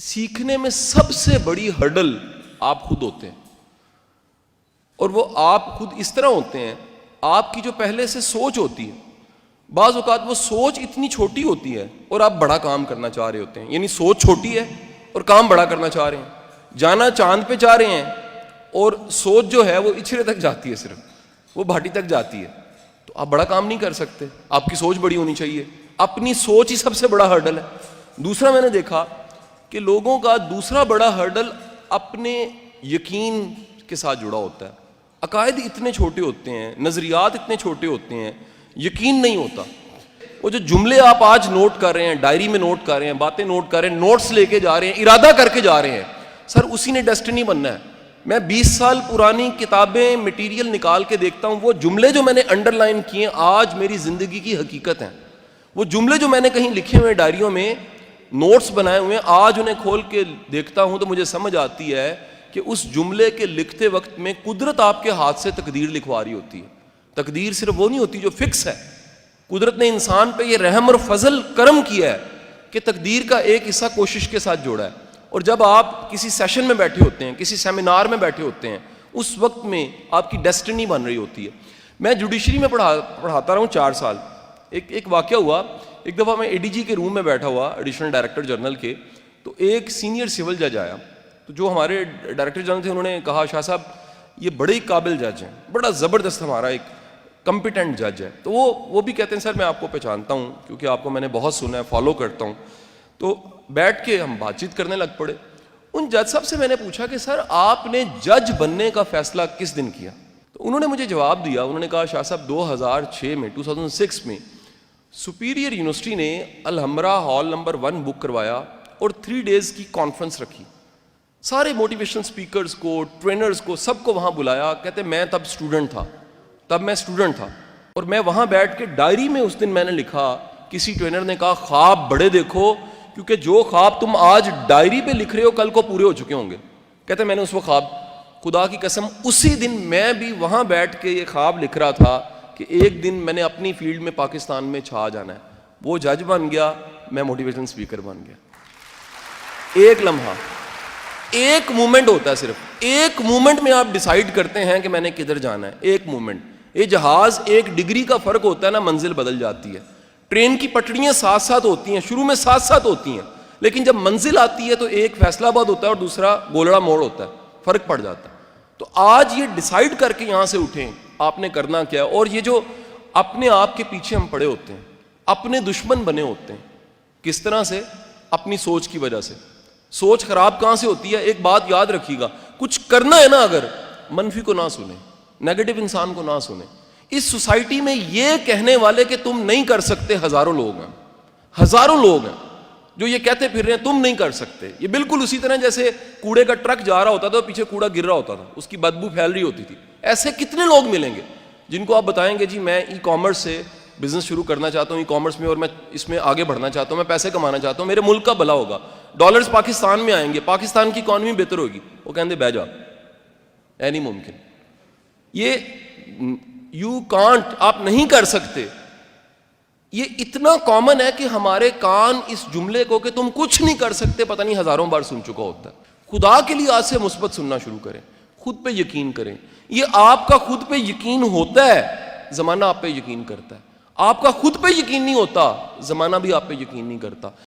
سیکھنے میں سب سے بڑی ہرڈل آپ خود ہوتے ہیں، اور وہ آپ خود اس طرح ہوتے ہیں، آپ کی جو پہلے سے سوچ ہوتی ہے، بعض اوقات وہ سوچ اتنی چھوٹی ہوتی ہے اور آپ بڑا کام کرنا چاہ رہے ہوتے ہیں، یعنی سوچ چھوٹی ہے اور کام بڑا کرنا چاہ رہے ہیں، جانا چاند پہ چاہ رہے ہیں اور سوچ جو ہے وہ اچھرے تک جاتی ہے، صرف وہ بھاٹی تک جاتی ہے، تو آپ بڑا کام نہیں کر سکتے، آپ کی سوچ بڑی ہونی چاہیے، اپنی سوچ ہی سب سے بڑا ہرڈل ہے۔ دوسرا میں نے دیکھا کہ لوگوں کا دوسرا بڑا ہرڈل اپنے یقین کے ساتھ جڑا ہوتا ہے، عقائد اتنے چھوٹے ہوتے ہیں، نظریات اتنے چھوٹے ہوتے ہیں، یقین نہیں ہوتا۔ وہ جو جملے آپ آج نوٹ کر رہے ہیں، ڈائری میں نوٹ کر رہے ہیں، باتیں نوٹ کر رہے ہیں، نوٹس لے کے جا رہے ہیں، ارادہ کر کے جا رہے ہیں، سر اسی نے ڈیسٹنی بننا ہے۔ میں 20 سال پرانی کتابیں مٹیریل نکال کے دیکھتا ہوں، وہ جملے جو میں نے انڈر لائن کیے آج میری زندگی کی حقیقت ہیں، وہ جملے جو میں نے کہیں لکھے ہوئے ڈائریوں میں نوٹس بنائے ہوئے ہیں، آج انہیں کھول کے دیکھتا ہوں تو مجھے سمجھ آتی ہے کہ اس جملے کے لکھتے وقت میں قدرت آپ کے ہاتھ سے تقدیر لکھوا رہی ہوتی ہے۔ تقدیر صرف وہ نہیں ہوتی جو فکس ہے، قدرت نے انسان پہ یہ رحم اور فضل کرم کیا ہے کہ تقدیر کا ایک حصہ کوشش کے ساتھ جوڑا ہے، اور جب آپ کسی سیشن میں بیٹھے ہوتے ہیں، کسی سیمینار میں بیٹھے ہوتے ہیں، اس وقت میں آپ کی ڈیسٹنی بن رہی ہوتی ہے۔ میں جوڈیشری میں پڑھاتا رہا ہوں 4 سال۔ ایک واقعہ ہوا، ایک دفعہ میں اے ڈی جی کے روم میں بیٹھا ہوا، ایڈیشنل ڈائریکٹر جنرل کے، تو ایک سینئر سول جج آیا، تو جو ہمارے ڈائریکٹر جنرل تھے انہوں نے کہا شاہ صاحب یہ بڑے ہی قابل جج ہیں، بڑا زبردست ہمارا ایک کمپیٹنٹ جج ہے۔ تو وہ بھی کہتے ہیں سر میں آپ کو پہچانتا ہوں کیونکہ آپ کو میں نے بہت سنا ہے، فالو کرتا ہوں۔ تو بیٹھ کے ہم بات چیت کرنے لگ پڑے۔ ان جج صاحب سے میں نے پوچھا کہ سر آپ نے جج بننے کا فیصلہ کس دن کیا؟ تو انہوں نے مجھے جواب دیا، انہوں نے کہا شاہ صاحب 2006 میں 2006 میں سپیریئر یونیورسٹی نے الحمرا ہال نمبر 1 بک کروایا اور 3 days کی کانفرنس رکھی، سارے موٹیویشنل سپیکرز کو، ٹرینرز کو، سب کو وہاں بلایا۔ کہتے میں تب اسٹوڈنٹ تھا اور میں وہاں بیٹھ کے ڈائری میں اس دن میں نے لکھا، کسی ٹرینر نے کہا خواب بڑے دیکھو کیونکہ جو خواب تم آج ڈائری پہ لکھ رہے ہو کل کو پورے ہو چکے ہوں گے۔ کہتے میں نے اس وقت خواب، خدا کی قسم اسی دن میں بھی وہاں بیٹھ کے یہ خواب لکھ رہا تھا کہ ایک دن میں نے اپنی فیلڈ میں پاکستان میں چھا جانا ہے۔ وہ جج بن گیا، میں موٹیویشن سپیکر بن گیا۔ ایک لمحہ، ایک مومنٹ ہوتا ہے، صرف ایک مومنٹ میں آپ ڈیسائیڈ کرتے ہیں کہ میں نے کدھر جانا ہے۔ ایک مومنٹ، یہ جہاز 1 ڈگری کا فرق ہوتا ہے نا، منزل بدل جاتی ہے۔ ٹرین کی پٹڑیاں ساتھ ساتھ ہوتی ہیں، شروع میں ساتھ ساتھ ہوتی ہیں، لیکن جب منزل آتی ہے تو ایک فیصلہ آباد ہوتا ہے اور دوسرا گولڑا موڑ ہوتا ہے، فرق پڑ جاتا ہے۔ تو آج یہ ڈیسائیڈ کر کے یہاں سے اٹھیں آپ نے کرنا کیا، اور یہ جو اپنے آپ کے پیچھے ہم پڑے ہوتے ہیں، اپنے دشمن بنے ہوتے ہیں، کس طرح سے؟ اپنی سوچ کی وجہ سے۔ سوچ خراب کہاں سے ہوتی ہے؟ ایک بات یاد رکھیے گا، کچھ کرنا ہے نا، اگر منفی کو نہ سنیں، نیگیٹو انسان کو نہ سنیں۔ اس سوسائٹی میں یہ کہنے والے کہ تم نہیں کر سکتے ہزاروں لوگ ہیں جو یہ کہتے پھر رہے ہیں تم نہیں کر سکتے۔ یہ بالکل اسی طرح جیسے کوڑے کا ٹرک جا رہا ہوتا تھا، پیچھے کوڑا گر رہا ہوتا تھا، اس کی بدبو پھیل رہی ہوتی تھی۔ ایسے کتنے لوگ ملیں گے جن کو آپ بتائیں گے جی میں ای کامرس سے بزنس شروع کرنا چاہتا ہوں، ای کامرس میں، اور میں اس میں آگے بڑھنا چاہتا ہوں، میں پیسے کمانا چاہتا ہوں، میرے ملک کا بھلا ہوگا، ڈالرز پاکستان میں آئیں گے، پاکستان کی اکانومی بہتر ہوگی۔ وہ کہیں گے بہ جا، اے نہیں ممکن، یہ یو کانٹ، آپ نہیں کر سکتے۔ یہ اتنا کامن ہے کہ ہمارے کان اس جملے کو کہ تم کچھ نہیں کر سکتے پتہ نہیں ہزاروں بار سن چکا ہوتا ہے۔ خدا کے لیے آج سے مثبت سننا شروع کریں، خود پہ یقین کریں۔ یہ آپ کا خود پہ یقین ہوتا ہے، زمانہ آپ پہ یقین کرتا ہے۔ آپ کا خود پہ یقین نہیں ہوتا، زمانہ بھی آپ پہ یقین نہیں کرتا۔